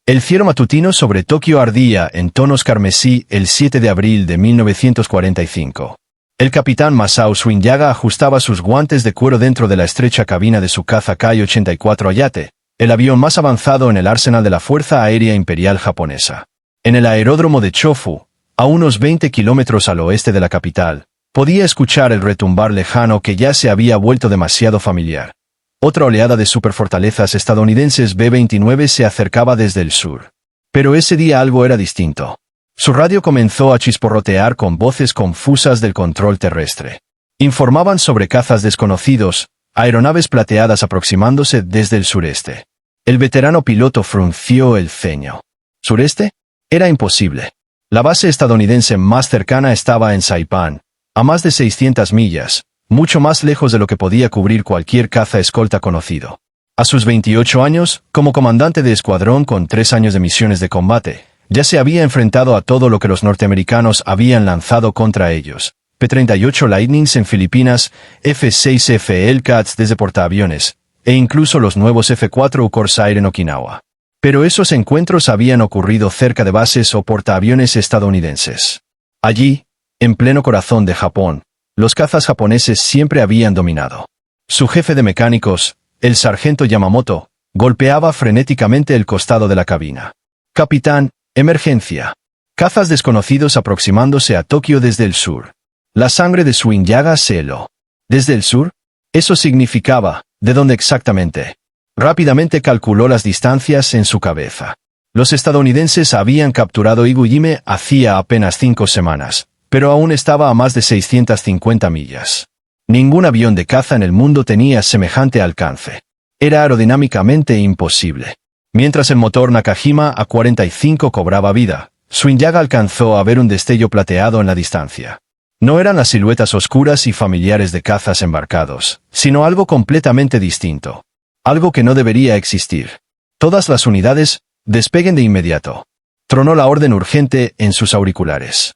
El cielo matutino sobre Tokio ardía en tonos carmesí el 7 de abril de 1945. El capitán Masao Suinyaga ajustaba sus guantes de cuero dentro de la estrecha cabina de su caza Kai-84 Ayate, el avión más avanzado en el arsenal de la Fuerza Aérea Imperial japonesa. En el aeródromo de Chofu, a unos 20 kilómetros al oeste de la capital, podía escuchar el retumbar lejano que ya se había vuelto demasiado familiar. Otra oleada de superfortalezas estadounidenses B-29 se acercaba desde el sur. Pero ese día algo era distinto. Su radio comenzó a chisporrotear con voces confusas del control terrestre. Informaban sobre cazas desconocidos, aeronaves plateadas aproximándose desde el sureste. El veterano piloto frunció el ceño. ¿Sureste? Era imposible. La base estadounidense más cercana estaba en Saipan, a más de 600 millas, mucho más lejos de lo que podía cubrir cualquier caza escolta conocido. A sus 28 años, como comandante de escuadrón con 3 años de misiones de combate, ya se había enfrentado a todo lo que los norteamericanos habían lanzado contra ellos. P-38 Lightnings en Filipinas, F-6F Hellcats desde portaaviones, e incluso los nuevos F-4U Corsair en Okinawa. Pero esos encuentros habían ocurrido cerca de bases o portaaviones estadounidenses. Allí, en pleno corazón de Japón, los cazas japoneses siempre habían dominado. Su jefe de mecánicos, el sargento Yamamoto, golpeaba frenéticamente el costado de la cabina. «Capitán, emergencia. Cazas desconocidos aproximándose a Tokio desde el sur». La sangre de Suinyaga se heló. ¿Desde el sur? Eso significaba, ¿de dónde exactamente? Rápidamente calculó las distancias en su cabeza. Los estadounidenses habían capturado Iwo-Jima hacía apenas 5 semanas. Pero aún estaba a más de 650 millas. Ningún avión de caza en el mundo tenía semejante alcance. Era aerodinámicamente imposible. Mientras el motor Nakajima A-45 cobraba vida, Suinyaga alcanzó a ver un destello plateado en la distancia. No eran las siluetas oscuras y familiares de cazas embarcados, sino algo completamente distinto. Algo que no debería existir. Todas las unidades, despeguen de inmediato. Tronó la orden urgente en sus auriculares.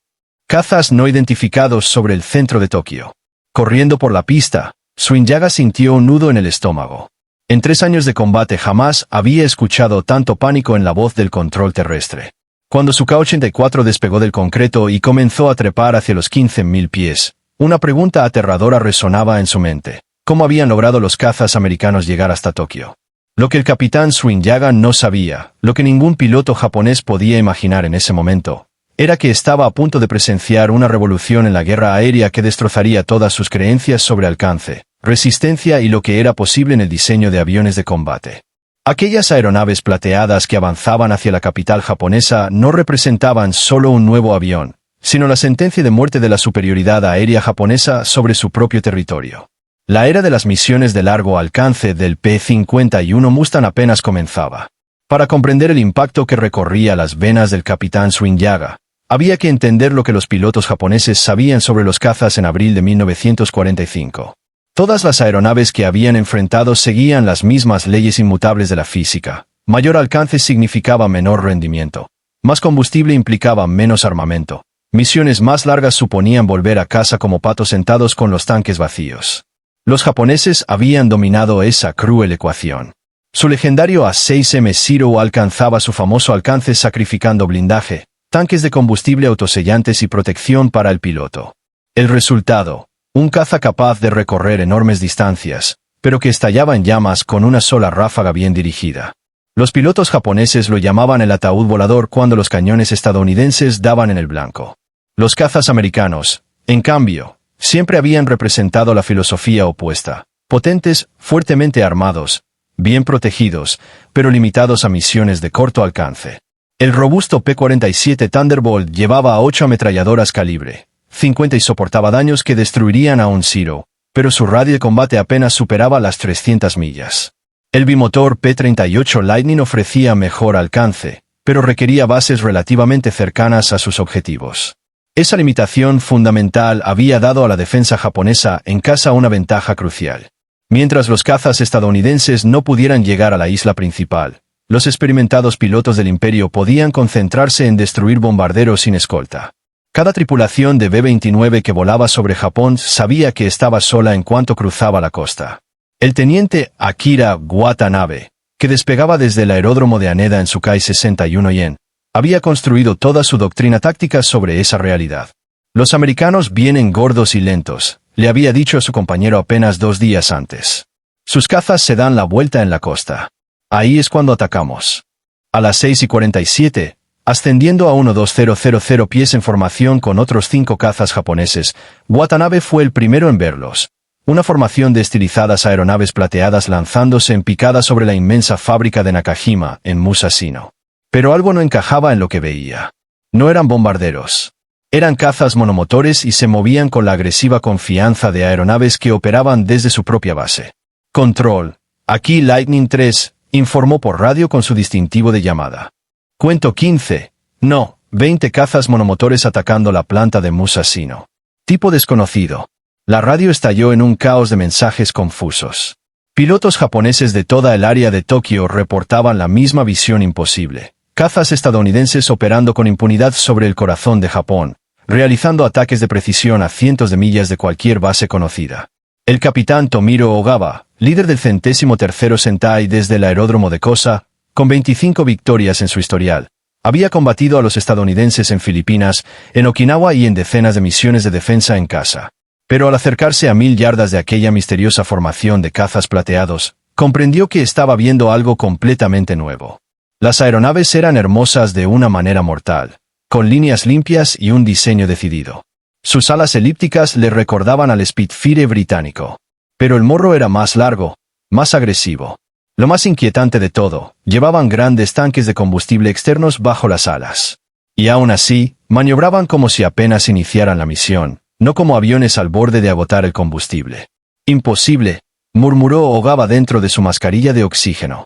Cazas no identificados sobre el centro de Tokio. Corriendo por la pista, Suinyaga sintió un nudo en el estómago. En 3 años de combate jamás había escuchado tanto pánico en la voz del control terrestre. Cuando su K-84 despegó del concreto y comenzó a trepar hacia los 15.000 pies, una pregunta aterradora resonaba en su mente. ¿Cómo habían logrado los cazas americanos llegar hasta Tokio? Lo que el capitán Suinyaga no sabía, lo que ningún piloto japonés podía imaginar en ese momento, era que estaba a punto de presenciar una revolución en la guerra aérea que destrozaría todas sus creencias sobre alcance, resistencia y lo que era posible en el diseño de aviones de combate. Aquellas aeronaves plateadas que avanzaban hacia la capital japonesa no representaban solo un nuevo avión, sino la sentencia de muerte de la superioridad aérea japonesa sobre su propio territorio. La era de las misiones de largo alcance del P-51 Mustang apenas comenzaba. Para comprender el impacto que recorría las venas del capitán Suinyaga, había que entender lo que los pilotos japoneses sabían sobre los cazas en abril de 1945. Todas las aeronaves que habían enfrentado seguían las mismas leyes inmutables de la física. Mayor alcance significaba menor rendimiento. Más combustible implicaba menos armamento. Misiones más largas suponían volver a casa como patos sentados con los tanques vacíos. Los japoneses habían dominado esa cruel ecuación. Su legendario A-6M0 alcanzaba su famoso alcance sacrificando blindaje, tanques de combustible autosellantes y protección para el piloto. El resultado, un caza capaz de recorrer enormes distancias, pero que estallaba en llamas con una sola ráfaga bien dirigida. Los pilotos japoneses lo llamaban el ataúd volador cuando los cañones estadounidenses daban en el blanco. Los cazas americanos, en cambio, siempre habían representado la filosofía opuesta. Potentes, fuertemente armados, bien protegidos, pero limitados a misiones de corto alcance. El robusto P-47 Thunderbolt llevaba 8 ametralladoras calibre 50 y soportaba daños que destruirían a un Zero, pero su radio de combate apenas superaba las 300 millas. El bimotor P-38 Lightning ofrecía mejor alcance, pero requería bases relativamente cercanas a sus objetivos. Esa limitación fundamental había dado a la defensa japonesa en casa una ventaja crucial. Mientras los cazas estadounidenses no pudieran llegar a la isla principal, los experimentados pilotos del imperio podían concentrarse en destruir bombarderos sin escolta. Cada tripulación de B-29 que volaba sobre Japón sabía que estaba sola en cuanto cruzaba la costa. El teniente Akira Watanabe, que despegaba desde el aeródromo de Haneda en Sukai 61 yen, había construido toda su doctrina táctica sobre esa realidad. Los americanos vienen gordos y lentos, le había dicho a su compañero apenas 2 días antes. Sus cazas se dan la vuelta en la costa. Ahí es cuando atacamos. A las 6:47, ascendiendo a 1200 pies en formación con otros 5 cazas japoneses, Watanabe fue el primero en verlos. Una formación de estilizadas aeronaves plateadas lanzándose en picada sobre la inmensa fábrica de Nakajima, en Musashino. Pero algo no encajaba en lo que veía. No eran bombarderos. Eran cazas monomotores y se movían con la agresiva confianza de aeronaves que operaban desde su propia base. Control. Aquí Lightning 3, informó por radio con su distintivo de llamada. Cuento 15. No, 20 cazas monomotores atacando la planta de Musashino. Tipo desconocido. La radio estalló en un caos de mensajes confusos. Pilotos japoneses de toda el área de Tokio reportaban la misma visión imposible. Cazas estadounidenses operando con impunidad sobre el corazón de Japón, realizando ataques de precisión a cientos de millas de cualquier base conocida. El capitán Tomiro Ogawa, líder del 103º Sentai desde el aeródromo de Kosa, con 25 victorias en su historial, había combatido a los estadounidenses en Filipinas, en Okinawa y en decenas de misiones de defensa en casa. Pero al acercarse a 1000 yardas de aquella misteriosa formación de cazas plateados, comprendió que estaba viendo algo completamente nuevo. Las aeronaves eran hermosas de una manera mortal, con líneas limpias y un diseño decidido. Sus alas elípticas le recordaban al Spitfire británico. Pero el morro era más largo, más agresivo. Lo más inquietante de todo, llevaban grandes tanques de combustible externos bajo las alas. Y aún así, maniobraban como si apenas iniciaran la misión, no como aviones al borde de agotar el combustible. Imposible, murmuró Ogawa dentro de su mascarilla de oxígeno.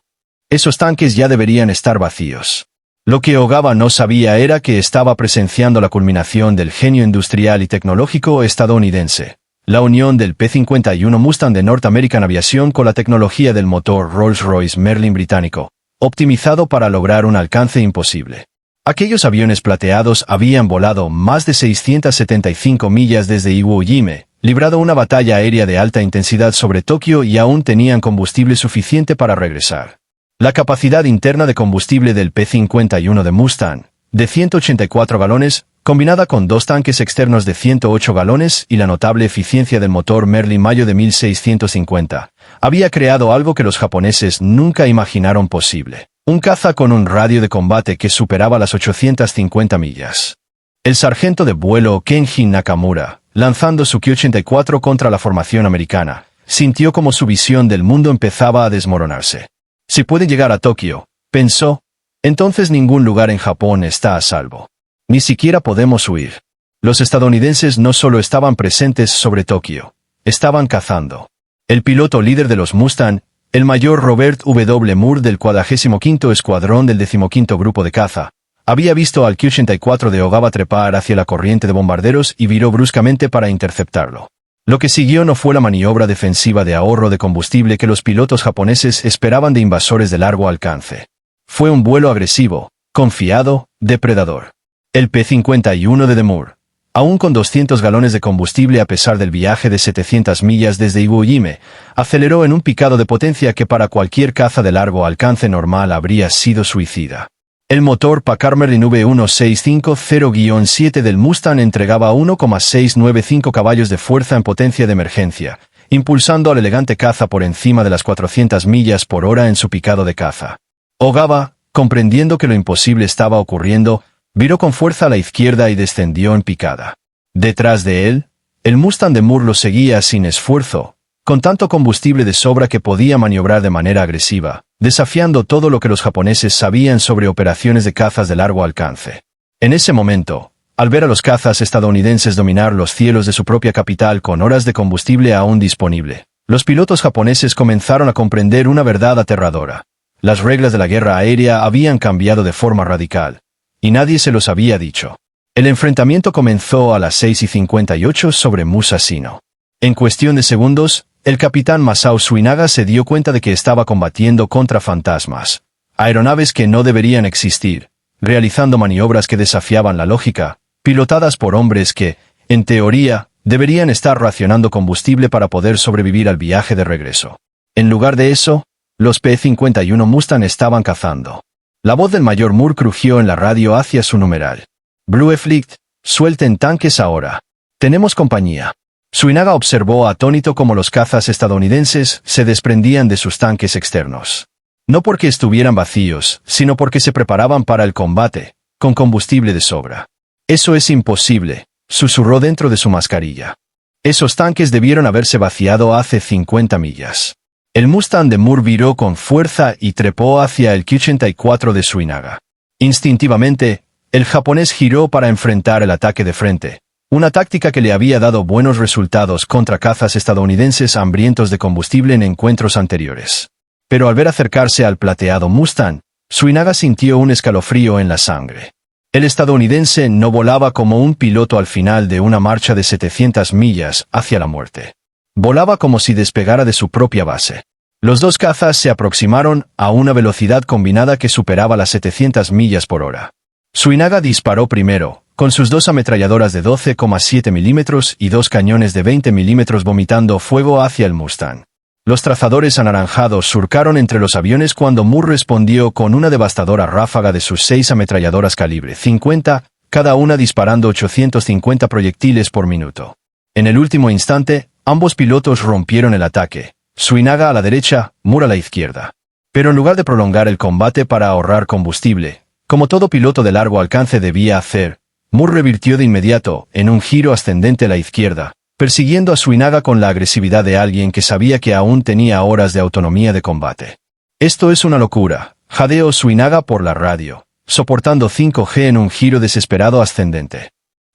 Esos tanques ya deberían estar vacíos. Lo que Ogawa no sabía era que estaba presenciando la culminación del genio industrial y tecnológico estadounidense. La unión del P-51 Mustang de North American Aviation con la tecnología del motor Rolls-Royce Merlin británico, optimizado para lograr un alcance imposible. Aquellos aviones plateados habían volado más de 675 millas desde Iwo Jime, librado una batalla aérea de alta intensidad sobre Tokio y aún tenían combustible suficiente para regresar. La capacidad interna de combustible del P-51 de Mustang, de 184 galones, combinada con 2 tanques externos de 108 galones y la notable eficiencia del motor Merlin Mayo de 1650, había creado algo que los japoneses nunca imaginaron posible. Un caza con un radio de combate que superaba las 850 millas. El sargento de vuelo Kenji Nakamura, lanzando su Ki-84 contra la formación americana, sintió como su visión del mundo empezaba a desmoronarse. Si puede llegar a Tokio, pensó, entonces ningún lugar en Japón está a salvo. Ni siquiera podemos huir. Los estadounidenses no solo estaban presentes sobre Tokio, estaban cazando. El piloto líder de los Mustang, el mayor Robert W. Moore del 45º Escuadrón del 15º Grupo de Caza, había visto al Ki-84 de Ogawa trepar hacia la corriente de bombarderos y viró bruscamente para interceptarlo. Lo que siguió no fue la maniobra defensiva de ahorro de combustible que los pilotos japoneses esperaban de invasores de largo alcance. Fue un vuelo agresivo, confiado, depredador. El P-51 de Moore, aún con 200 galones de combustible a pesar del viaje de 700 millas desde Iwo Jime, aceleró en un picado de potencia que para cualquier caza de largo alcance normal habría sido suicida. El motor Packard Merlin V1650-7 del Mustang entregaba 1,695 caballos de fuerza en potencia de emergencia, impulsando al elegante caza por encima de las 400 millas por hora en su picado de caza. Ogawa, comprendiendo que lo imposible estaba ocurriendo, viró con fuerza a la izquierda y descendió en picada. Detrás de él, el Mustang de Moore lo seguía sin esfuerzo, con tanto combustible de sobra que podía maniobrar de manera agresiva, desafiando todo lo que los japoneses sabían sobre operaciones de cazas de largo alcance. En ese momento, al ver a los cazas estadounidenses dominar los cielos de su propia capital con horas de combustible aún disponible, los pilotos japoneses comenzaron a comprender una verdad aterradora. Las reglas de la guerra aérea habían cambiado de forma radical, y nadie se los había dicho. El enfrentamiento comenzó a las 6:58 sobre Musashino. En cuestión de segundos, el capitán Masao Suinaga se dio cuenta de que estaba combatiendo contra fantasmas, aeronaves que no deberían existir, realizando maniobras que desafiaban la lógica, pilotadas por hombres que, en teoría, deberían estar racionando combustible para poder sobrevivir al viaje de regreso. En lugar de eso, Los P-51 Mustang estaban cazando. La voz del mayor Moore crujió en la radio hacia su numeral. Blue Fleet, suelten tanques ahora. Tenemos compañía. Suinaga observó atónito cómo los cazas estadounidenses se desprendían de sus tanques externos. No porque estuvieran vacíos, sino porque se preparaban para el combate, con combustible de sobra. Eso es imposible, susurró dentro de su mascarilla. Esos tanques debieron haberse vaciado hace 50 millas. El Mustang de Moore viró con fuerza y trepó hacia el Q-84 de Suinaga. Instintivamente, el japonés giró para enfrentar el ataque de frente, una táctica que le había dado buenos resultados contra cazas estadounidenses hambrientos de combustible en encuentros anteriores. Pero al ver acercarse al plateado Mustang, Suinaga sintió un escalofrío en la sangre. El estadounidense no volaba como un piloto al final de una marcha de 700 millas hacia la muerte. Volaba como si despegara de su propia base. Los dos cazas se aproximaron a una velocidad combinada que superaba las 700 millas por hora. Suinaga disparó primero, con sus dos ametralladoras de 12,7 milímetros y dos cañones de 20 milímetros vomitando fuego hacia el Mustang. Los trazadores anaranjados surcaron entre los aviones cuando Moore respondió con una devastadora ráfaga de sus 6 ametralladoras calibre 50, cada una disparando 850 proyectiles por minuto. En el último instante, ambos pilotos rompieron el ataque, Suinaga a la derecha, Moore a la izquierda. Pero en lugar de prolongar el combate para ahorrar combustible, como todo piloto de largo alcance debía hacer, Moore revirtió de inmediato, en un giro ascendente a la izquierda, persiguiendo a Suinaga con la agresividad de alguien que sabía que aún tenía horas de autonomía de combate. Esto es una locura, jadeó Suinaga por la radio, soportando 5G en un giro desesperado ascendente.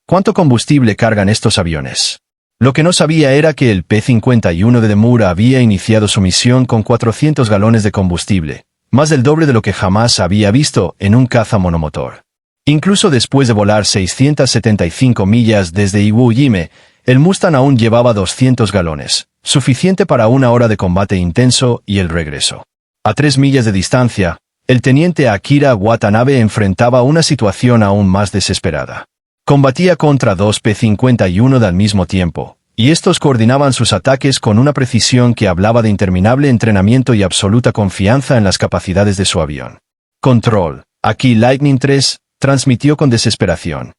¿Cuánto combustible cargan estos aviones? Lo que no sabía era que el P-51 de Moore había iniciado su misión con 400 galones de combustible, más del doble de lo que jamás había visto en un caza monomotor. Incluso después de volar 675 millas desde Iwo Jima, el Mustang aún llevaba 200 galones, suficiente para una hora de combate intenso y el regreso. A 3 millas de distancia, el teniente Akira Watanabe enfrentaba una situación aún más desesperada. Combatía contra dos P-51 al mismo tiempo, y estos coordinaban sus ataques con una precisión que hablaba de interminable entrenamiento y absoluta confianza en las capacidades de su avión. Control, aquí Lightning III, transmitió con desesperación.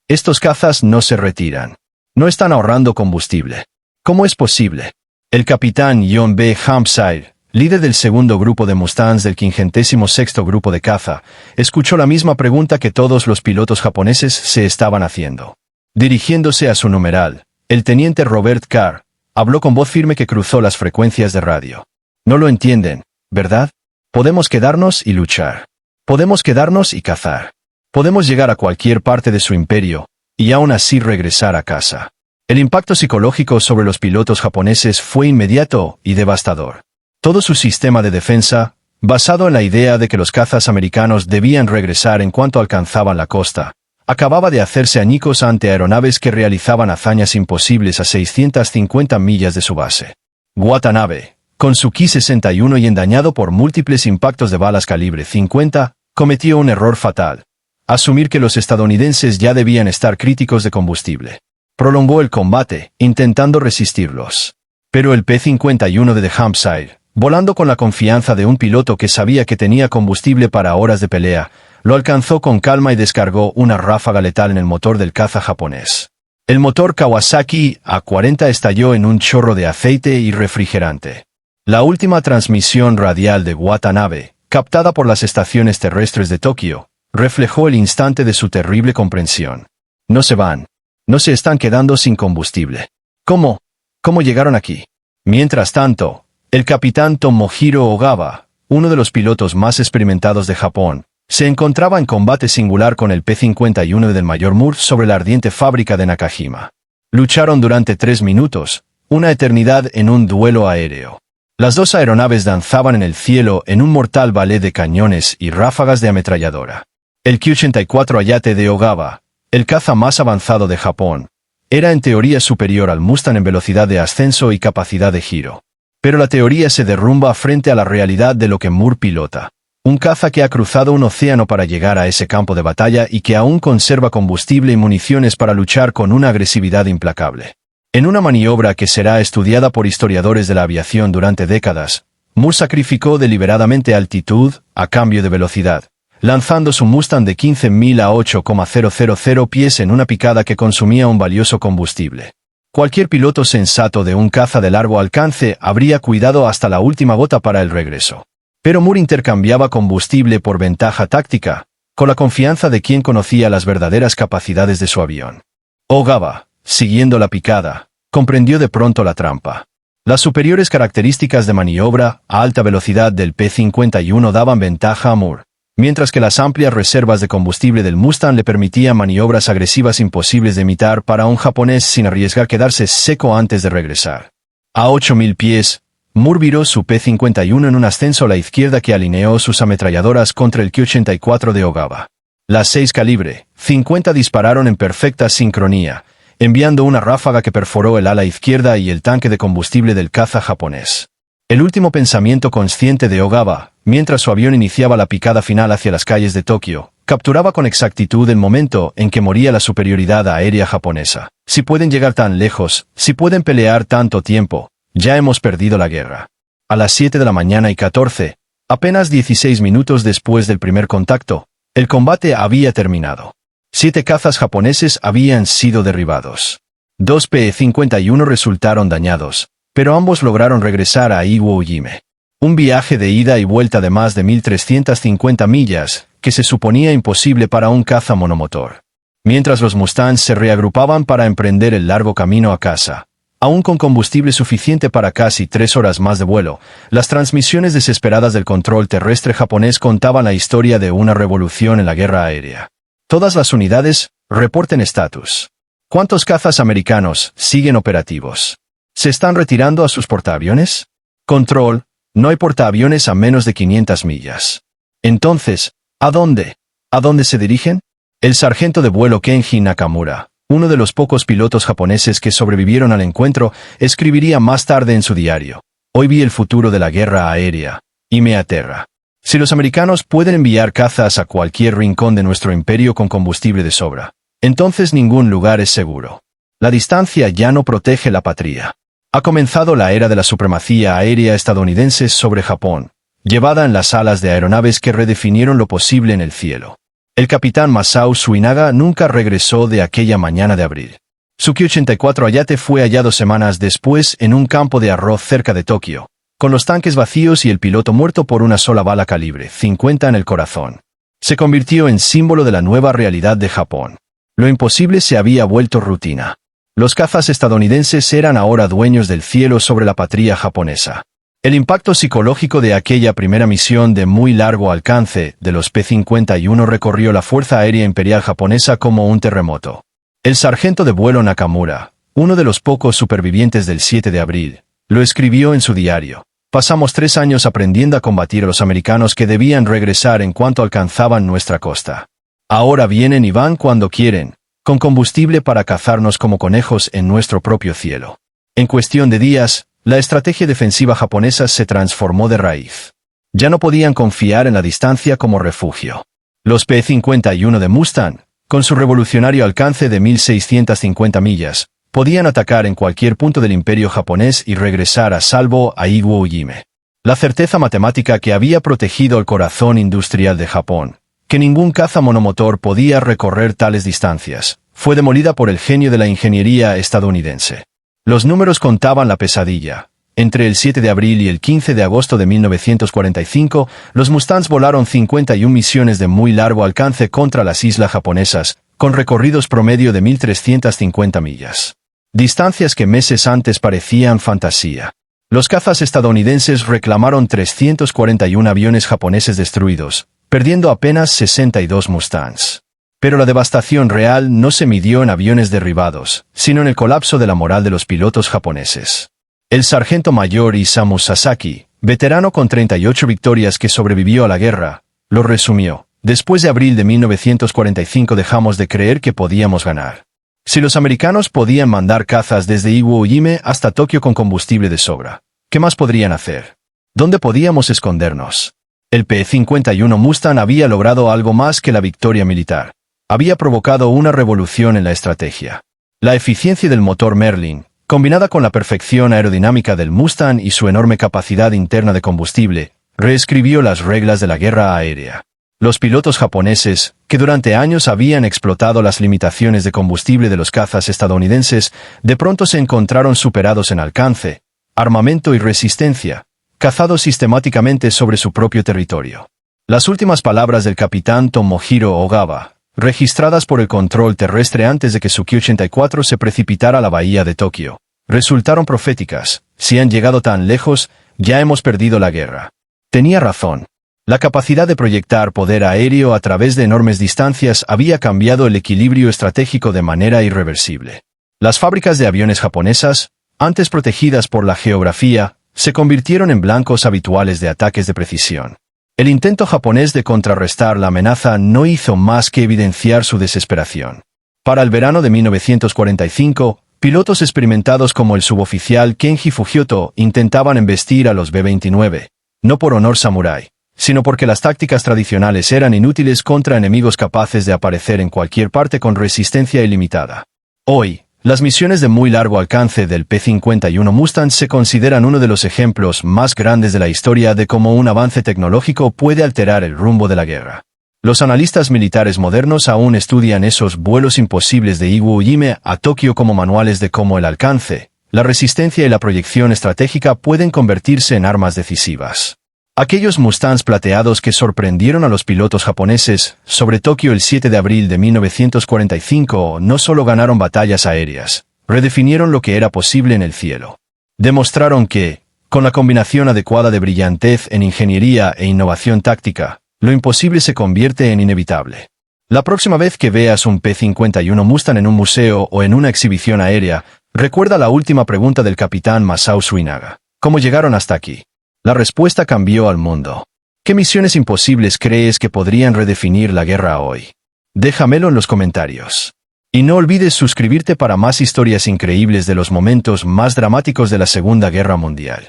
Estos cazas no se retiran. No están ahorrando combustible. ¿Cómo es posible? El capitán John B. Hampshire, líder del segundo grupo de Mustangs del 56º grupo de caza, escuchó la misma pregunta que todos los pilotos japoneses se estaban haciendo. Dirigiéndose a su numeral, el teniente Robert Carr habló con voz firme que cruzó las frecuencias de radio. No lo entienden, ¿verdad? Podemos quedarnos y luchar. Podemos quedarnos y cazar. Podemos llegar a cualquier parte de su imperio, y aún así regresar a casa. El impacto psicológico sobre los pilotos japoneses fue inmediato y devastador. Todo su sistema de defensa, basado en la idea de que los cazas americanos debían regresar en cuanto alcanzaban la costa, acababa de hacerse añicos ante aeronaves que realizaban hazañas imposibles a 650 millas de su base. Watanabe, con su Ki-61 y endañado por múltiples impactos de balas calibre 50, cometió un error fatal: asumir que los estadounidenses ya debían estar críticos de combustible. Prolongó el combate, intentando resistirlos. Pero el P-51 de Hampshire, volando con la confianza de un piloto que sabía que tenía combustible para horas de pelea, lo alcanzó con calma y descargó una ráfaga letal en el motor del caza japonés. El motor Kawasaki A-40 estalló en un chorro de aceite y refrigerante. La última transmisión radial de Watanabe, captada por las estaciones terrestres de Tokio, reflejó el instante de su terrible comprensión. No se van. No se están quedando sin combustible. ¿Cómo? ¿Cómo llegaron aquí? Mientras tanto, el capitán Tomohiro Ogawa, uno de los pilotos más experimentados de Japón, se encontraba en combate singular con el P-51 del mayor Moore sobre la ardiente fábrica de Nakajima. Lucharon durante 3 minutos, una eternidad en un duelo aéreo. Las dos aeronaves danzaban en el cielo en un mortal ballet de cañones y ráfagas de ametralladora. El Q-84 Ayate de Ogawa, el caza más avanzado de Japón, era en teoría superior al Mustang en velocidad de ascenso y capacidad de giro. Pero la teoría se derrumba frente a la realidad de lo que Moore pilota. Un caza que ha cruzado un océano para llegar a ese campo de batalla y que aún conserva combustible y municiones para luchar con una agresividad implacable. En una maniobra que será estudiada por historiadores de la aviación durante décadas, Moore sacrificó deliberadamente altitud a cambio de velocidad, lanzando su Mustang de 15.000 a 8,000 pies en una picada que consumía un valioso combustible. Cualquier piloto sensato de un caza de largo alcance habría cuidado hasta la última gota para el regreso. Pero Moore intercambiaba combustible por ventaja táctica, con la confianza de quien conocía las verdaderas capacidades de su avión. Ogaba, siguiendo la picada, comprendió de pronto la trampa. Las superiores características de maniobra a alta velocidad del P-51 daban ventaja a Moore, mientras que las amplias reservas de combustible del Mustang le permitían maniobras agresivas imposibles de imitar para un japonés sin arriesgar quedarse seco antes de regresar. A 8.000 pies, Moore viró su P-51 en un ascenso a la izquierda que alineó sus ametralladoras contra el Ki-84 de Ogaba. Las 6 calibre 50 dispararon en perfecta sincronía, enviando una ráfaga que perforó el ala izquierda y el tanque de combustible del caza japonés. El último pensamiento consciente de Ogaba, mientras su avión iniciaba la picada final hacia las calles de Tokio, capturaba con exactitud el momento en que moría la superioridad aérea japonesa. Si pueden llegar tan lejos, si pueden pelear tanto tiempo, ya hemos perdido la guerra. A las 7 de la mañana y 14, apenas 16 minutos después del primer contacto, el combate había terminado. 7 cazas japoneses habían sido derribados. 2 P-51 resultaron dañados, pero ambos lograron regresar a Iwo Jime. Un viaje de ida y vuelta de más de 1.350 millas, que se suponía imposible para un caza monomotor. Mientras los Mustangs se reagrupaban para emprender el largo camino a casa, aún con combustible suficiente para casi 3 horas más de vuelo, las transmisiones desesperadas del control terrestre japonés contaban la historia de una revolución en la guerra aérea. Todas las unidades, reporten estatus. ¿Cuántos cazas americanos siguen operativos? ¿Se están retirando a sus portaaviones? Control, no hay portaaviones a menos de 500 millas. Entonces, ¿a dónde? ¿A dónde se dirigen? El sargento de vuelo Kenji Nakamura, uno de los pocos pilotos japoneses que sobrevivieron al encuentro, escribiría más tarde en su diario: «Hoy vi el futuro de la guerra aérea, y me aterra. Si los americanos pueden enviar cazas a cualquier rincón de nuestro imperio con combustible de sobra, entonces ningún lugar es seguro. La distancia ya no protege la patria. Ha comenzado la era de la supremacía aérea estadounidense sobre Japón, llevada en las alas de aeronaves que redefinieron lo posible en el cielo». El capitán Masao Suinaga nunca regresó de aquella mañana de abril. Su Ki-84 Hayate fue hallado semanas después en un campo de arroz cerca de Tokio, con los tanques vacíos y el piloto muerto por una sola bala calibre 50 en el corazón. Se convirtió en símbolo de la nueva realidad de Japón. Lo imposible se había vuelto rutina. Los cazas estadounidenses eran ahora dueños del cielo sobre la patria japonesa. El impacto psicológico de aquella primera misión de muy largo alcance de los P-51 recorrió la Fuerza Aérea Imperial Japonesa como un terremoto. El sargento de vuelo Nakamura, uno de los pocos supervivientes del 7 de abril, lo escribió en su diario: «Pasamos 3 años aprendiendo a combatir a los americanos que debían regresar en cuanto alcanzaban nuestra costa. Ahora vienen y van cuando quieren, con combustible para cazarnos como conejos en nuestro propio cielo». En cuestión de días, la estrategia defensiva japonesa se transformó de raíz. Ya no podían confiar en la distancia como refugio. Los P-51 de Mustang, con su revolucionario alcance de 1.650 millas, podían atacar en cualquier punto del imperio japonés y regresar a salvo a Iwo Jime. La certeza matemática que había protegido el corazón industrial de Japón, que ningún caza monomotor podía recorrer tales distancias, fue demolida por el genio de la ingeniería estadounidense. Los números contaban la pesadilla. Entre el 7 de abril y el 15 de agosto de 1945, los Mustangs volaron 51 misiones de muy largo alcance contra las islas japonesas, con recorridos promedio de 1.350 millas. Distancias que meses antes parecían fantasía. Los cazas estadounidenses reclamaron 341 aviones japoneses destruidos, perdiendo apenas 62 Mustangs. Pero la devastación real no se midió en aviones derribados, sino en el colapso de la moral de los pilotos japoneses. El sargento mayor Isamu Sasaki, veterano con 38 victorias que sobrevivió a la guerra, lo resumió: «Después de abril de 1945 dejamos de creer que podíamos ganar. Si los americanos podían mandar cazas desde Iwo Jime hasta Tokio con combustible de sobra, ¿qué más podrían hacer? ¿Dónde podíamos escondernos?». El P-51 Mustang había logrado algo más que la victoria militar. Había provocado una revolución en la estrategia. La eficiencia del motor Merlin, combinada con la perfección aerodinámica del Mustang y su enorme capacidad interna de combustible, reescribió las reglas de la guerra aérea. Los pilotos japoneses, que durante años habían explotado las limitaciones de combustible de los cazas estadounidenses, de pronto se encontraron superados en alcance, armamento y resistencia, cazados sistemáticamente sobre su propio territorio. Las últimas palabras del capitán Tomohiro Ogawa, registradas por el control terrestre antes de que su Ki-84 se precipitara a la bahía de Tokio, resultaron proféticas: si han llegado tan lejos, ya hemos perdido la guerra. Tenía razón. La capacidad de proyectar poder aéreo a través de enormes distancias había cambiado el equilibrio estratégico de manera irreversible. Las fábricas de aviones japonesas, antes protegidas por la geografía, se convirtieron en blancos habituales de ataques de precisión. El intento japonés de contrarrestar la amenaza no hizo más que evidenciar su desesperación. Para el verano de 1945, pilotos experimentados como el suboficial Kenji Fujioto intentaban embestir a los B-29, no por honor samurái, sino porque las tácticas tradicionales eran inútiles contra enemigos capaces de aparecer en cualquier parte con resistencia ilimitada. Hoy, las misiones de muy largo alcance del P-51 Mustang se consideran uno de los ejemplos más grandes de la historia de cómo un avance tecnológico puede alterar el rumbo de la guerra. Los analistas militares modernos aún estudian esos vuelos imposibles de Iwo Jima a Tokio como manuales de cómo el alcance, la resistencia y la proyección estratégica pueden convertirse en armas decisivas. Aquellos Mustangs plateados que sorprendieron a los pilotos japoneses sobre Tokio el 7 de abril de 1945 no solo ganaron batallas aéreas, redefinieron lo que era posible en el cielo. Demostraron que, con la combinación adecuada de brillantez en ingeniería e innovación táctica, lo imposible se convierte en inevitable. La próxima vez que veas un P-51 Mustang en un museo o en una exhibición aérea, recuerda la última pregunta del capitán Masao Suinaga: ¿cómo llegaron hasta aquí? La respuesta cambió al mundo. ¿Qué misiones imposibles crees que podrían redefinir la guerra hoy? Déjamelo en los comentarios. Y no olvides suscribirte para más historias increíbles de los momentos más dramáticos de la Segunda Guerra Mundial.